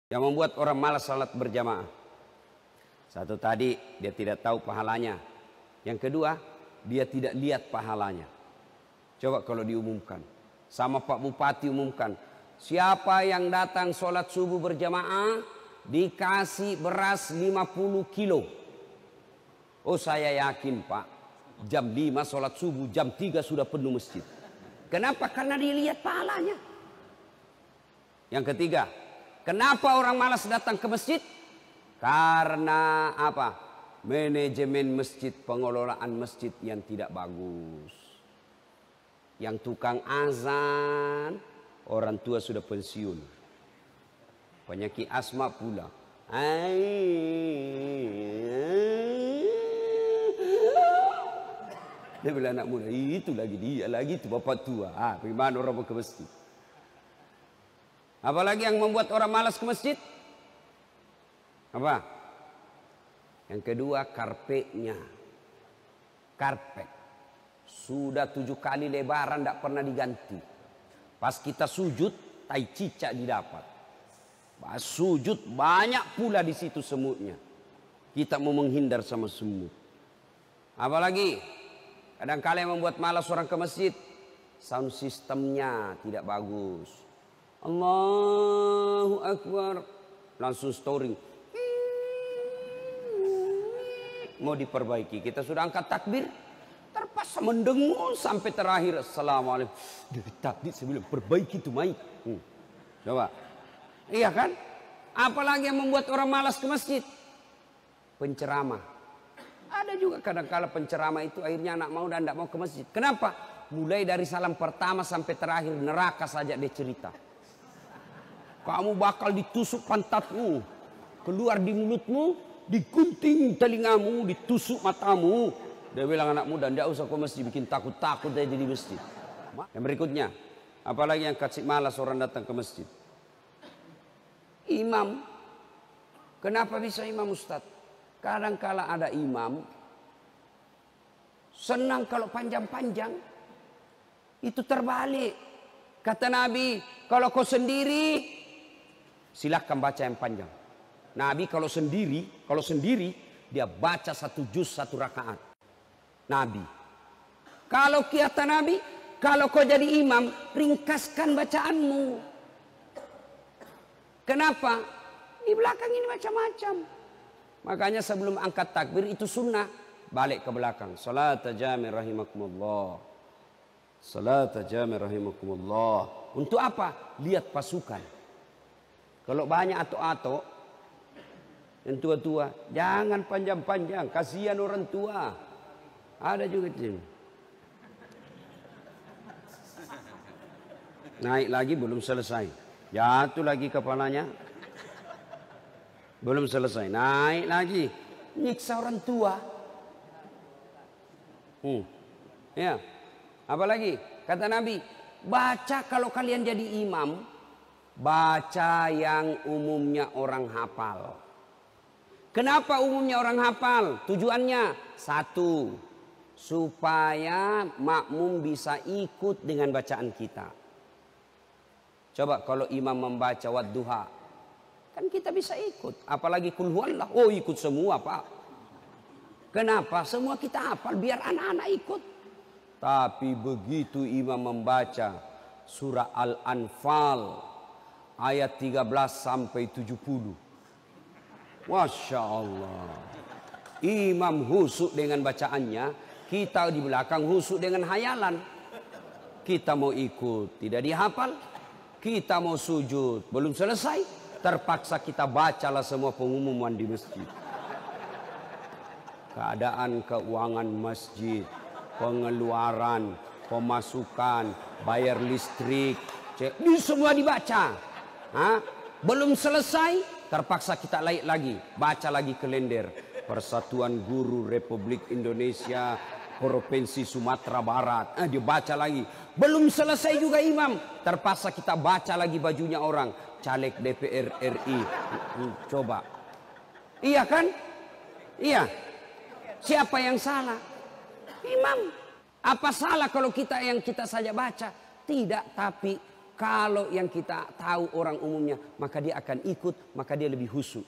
Yang membuat orang malas salat berjamaah. Satu tadi, dia tidak tahu pahalanya. Yang kedua, dia tidak lihat pahalanya. Coba kalau diumumkan, sama Pak Bupati umumkan, siapa yang datang sholat subuh berjamaah dikasih beras 50 kilo. Oh, saya yakin Pak, jam 5 sholat subuh, jam 3 sudah penuh masjid. Kenapa? Karena dilihat pahalanya. Yang ketiga, kenapa orang malas datang ke masjid? Karena apa? Manajemen masjid, pengelolaan masjid yang tidak bagus. Yang tukang azan, orang tua sudah pensiun. Penyakit asma pula. Dia bilang anak muda, itu lagi dia, lagi itu bapak tua. Bagaimana orang mau ke masjid? Apalagi yang membuat orang malas ke masjid? Apa? Yang kedua, karpetnya. Karpet. Sudah 7 kali lebaran tidak pernah diganti. Pas kita sujud, tai cicak didapat. Pas sujud banyak pula di situ semutnya. Kita mau menghindar sama semut. Apalagi? Kadang-kala yang membuat malas orang ke masjid, sound sistemnya tidak bagus. Allahu Akbar, langsung storing. Mau diperbaiki, kita sudah angkat takbir, terpaksa mendengung sampai terakhir. Assalamualaikum. Dari tadi saya bilang perbaiki itu mic. Coba, iya kan? Apalagi yang membuat orang malas ke masjid? Penceramah. Ada juga kadang-kala penceramah itu akhirnya anak mau dan tidak mau ke masjid. Kenapa? Mulai dari salam pertama sampai terakhir neraka saja dia cerita. Kamu bakal ditusuk pantatmu, keluar di mulutmu, digunting telingamu, ditusuk matamu. Dia bilang anak muda, tidak usah ke masjid, bikin takut-takut aja di masjid. Yang berikutnya, apalagi yang kasih malas orang datang ke masjid? Imam. Kenapa bisa imam Ustadz? Kadang-kala ada imam senang kalau panjang-panjang. Itu terbalik. Kata Nabi, kalau kau sendiri silahkan baca yang panjang. Nabi kalau sendiri dia baca 1 juz 1 rakaat. Nabi. Kalau kata Nabi, kalau kau jadi imam, ringkaskan bacaanmu. Kenapa? Di belakang ini macam-macam. Makanya sebelum angkat takbir itu sunnah. Balik ke belakang. Salat jami rahimakumullah. Salat jami rahimakumullah. Untuk apa? Lihat pasukan. Kalau banyak atok-atok, yang tua-tua, jangan panjang-panjang. Kasihan orang tua. Ada juga di sini. Naik lagi belum selesai. Jatuh lagi kepalanya. Belum selesai, naik lagi, nyiksa orang tua. Ya, apalagi kata Nabi, baca kalau kalian jadi imam, baca yang umumnya orang hafal. Kenapa umumnya orang hafal? Tujuannya 1, supaya makmum bisa ikut dengan bacaan kita. Coba kalau imam membaca wadduha, kan kita bisa ikut. Apalagi kul huwallah. Oh, ikut semua Pak. Kenapa? Semua kita hafal biar anak-anak ikut. Tapi begitu imam membaca surah Al-Anfal ayat 13 sampai 70. Masya Allah. Imam husuk dengan bacaannya. Kita di belakang husuk dengan hayalan. Kita mau ikut, tidak dihafal. Kita mau sujud, belum selesai. Terpaksa kita bacalah semua pengumuman di masjid. Keadaan keuangan masjid, pengeluaran, pemasukan, bayar listrik, ini semua dibaca. Belum selesai, terpaksa kita naik lagi, baca lagi kalender. Persatuan Guru Republik Indonesia Provinsi Sumatera Barat. Dibaca lagi. Belum selesai juga imam, terpaksa kita baca lagi bajunya orang. Caleg DPR RI. Coba. Iya kan? Iya. Siapa yang salah? Imam. Apa salah kalau kita yang kita saja baca? Tidak, tapi Kalau yang kita tahu orang umumnya, maka dia akan ikut, maka dia lebih khusyuk.